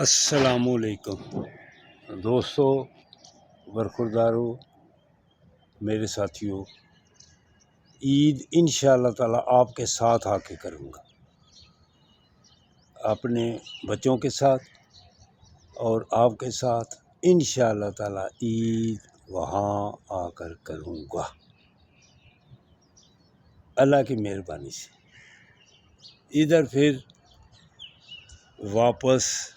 السلام علیکم دوستو، برخوردارو، میرے ساتھیوں، عید انشاءاللہ تعالی آپ کے ساتھ آ کے کروں گا، اپنے بچوں کے ساتھ اور آپ کے ساتھ انشاءاللہ تعالی عید وہاں آ کر کروں گا اللہ کی مہربانی سے۔ ادھر پھر واپس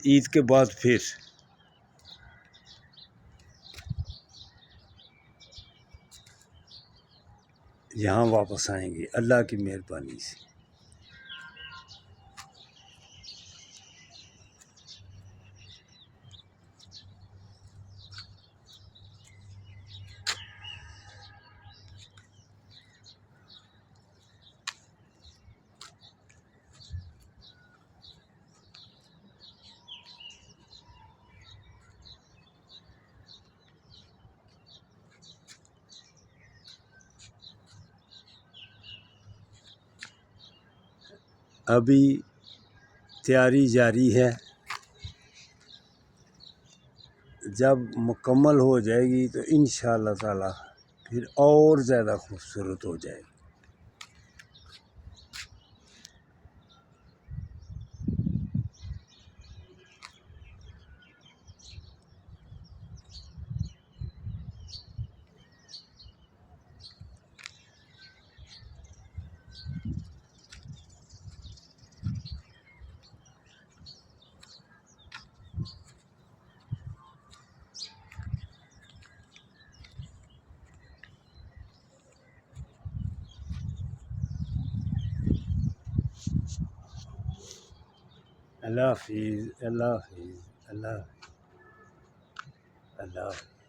عید کے بعد پھر یہاں واپس آئیں گے اللہ کی مہربانی سے۔ ابھی تیاری جاری ہے، جب مکمل ہو جائے گی تو انشاءاللہ تعالی پھر اور زیادہ خوبصورت ہو جائے گی۔ اللہ حافظ، اللہ حافظ، اللہ حافظ، اللہ حافظ۔